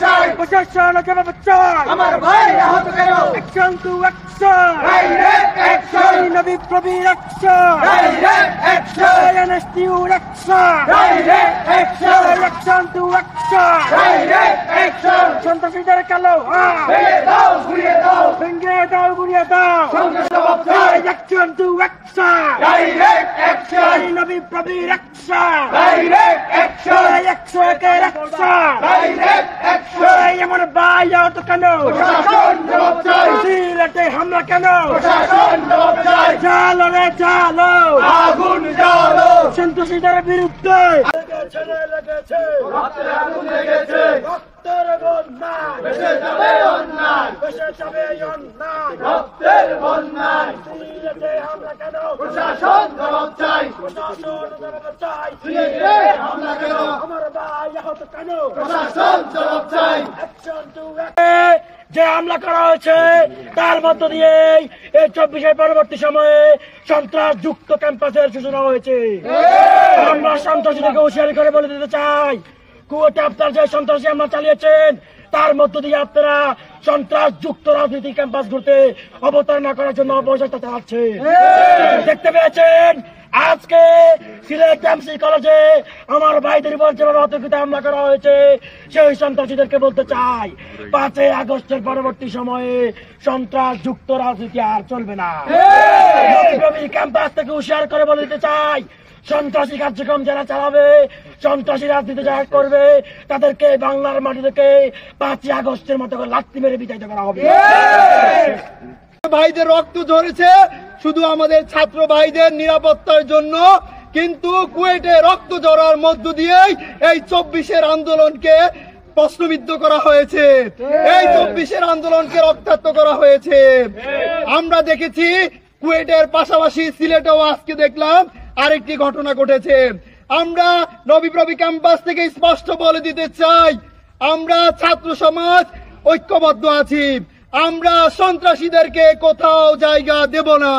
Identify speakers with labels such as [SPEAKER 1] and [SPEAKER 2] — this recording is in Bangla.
[SPEAKER 1] চাই,
[SPEAKER 2] প্রশাসন জবাব চাই,
[SPEAKER 1] আমার ভাই আহত কেন?
[SPEAKER 2] Action to action,
[SPEAKER 1] direct action,
[SPEAKER 2] Nabi Prabir action,
[SPEAKER 1] direct action,
[SPEAKER 2] NSTU action,
[SPEAKER 1] direct action,
[SPEAKER 2] action to action,
[SPEAKER 1] direct action,
[SPEAKER 2] সন্ত্রাসীদের কালো হাত
[SPEAKER 1] ভেঙে দাও, ঘুরিয়ে দাও,
[SPEAKER 2] ভেঙে দাও, গুড়িয়ে দাও,
[SPEAKER 1] সঙ্গে জবাব চাই,
[SPEAKER 2] action to action,
[SPEAKER 1] direct action,
[SPEAKER 2] Nabi Prabir action,
[SPEAKER 1] direct action,
[SPEAKER 2] 101 action,
[SPEAKER 1] direct action,
[SPEAKER 2] এমন ভাই আহত কেন?
[SPEAKER 1] প্রশাসন জবাব চাই,
[SPEAKER 2] সিলেটে হামলা কেন?
[SPEAKER 1] প্রশাসন জবাব চাই,
[SPEAKER 2] চালো রে চালো,
[SPEAKER 1] আগুন জ্বালো,
[SPEAKER 2] সন্ত্রাসীদের বিরুদ্ধে
[SPEAKER 1] রক্তের আগুন লেগেছে,
[SPEAKER 2] রক্তের বন্যা
[SPEAKER 1] ভেসে যাবে অন্যায়,
[SPEAKER 2] বেশে যাবে অন্যায়,
[SPEAKER 1] রক্তের বন্যায়,
[SPEAKER 2] সিলেটে হামলা কেন?
[SPEAKER 1] প্রশাসন জবাব চাই,
[SPEAKER 2] প্রশাসন জবাব চাই,
[SPEAKER 1] সিলেটে হামলা কেন?
[SPEAKER 2] আমার ভাই আহত কেন?
[SPEAKER 1] প্রশাসন জবাব চাই,
[SPEAKER 2] অ্যাকশন টু যে হামলা করা হয়েছে তার মধ্য দিয়ে এই 24-এর পরবর্তী সময়ে সন্ত্রাস যুক্ত ক্যাম্পাসের সূচনা হয়েছে। আমরা সন্ত্রাসীদেরকে হুঁশিয়ারি করে বলে দিতে চাই, কুয়েটে আপনারা যে সন্ত্রাসী হামলা চালিয়েছেন তার মধ্য দিয়ে আপনারা সন্ত্রাস যুক্ত রাজনীতি ক্যাম্পাস ঘুরতে অবতারণা করার জন্য অপচেষ্টা চালাচ্ছেন। দেখতে পেয়েছেন আজকে সিলেট এমসি কলেজে আমার ভাইদের উপর যেভাবে অতর্কিত হামলা করা হয়েছে, সেই সন্ত্রাসীদেরকে বলতে চাই 5 আগস্টের পরবর্তী সময়ে সন্ত্রাস যুক্ত রাজনীতি আর চলবে না। ক্যাম্পাস থেকে হুঁশিয়ার করে বলে দিতে চাই, সন্ত্রাসী কার্যক্রম যারা চালাবে, সন্ত্রাসী রাজনীতি যারা করবে, তাদেরকে বাংলার মাটি থেকে 5 আগস্টের মতো করে লাথি মেরে বিতাড়িত করা হবে।
[SPEAKER 3] ভাইদের রক্ত ঝরেছে শুধু আমাদের ছাত্র ভাইদের নিরাপত্তার জন্য, কিন্তু কুয়েটে রক্ত ঝরার মধ্য দিয়েই এই 24-এর আন্দোলনকে প্রশ্নবিদ্ধ করা হয়েছে, এই 24-এর আন্দোলনকে রক্তাক্ত করা হয়েছে। আমরা দেখেছি কুয়েটের পাশাপাশি সিলেটেও আজকে দেখলাম আরেকটি ঘটনা ঘটেছে। আমরা নবীপ্রবি ক্যাম্পাস থেকে স্পষ্ট বলে দিতে চাই, আমরা ছাত্র সমাজ ঐক্যবদ্ধ আছি, আমরা সন্ত্রাসীদেরকে কোথাও জায়গা দেব না।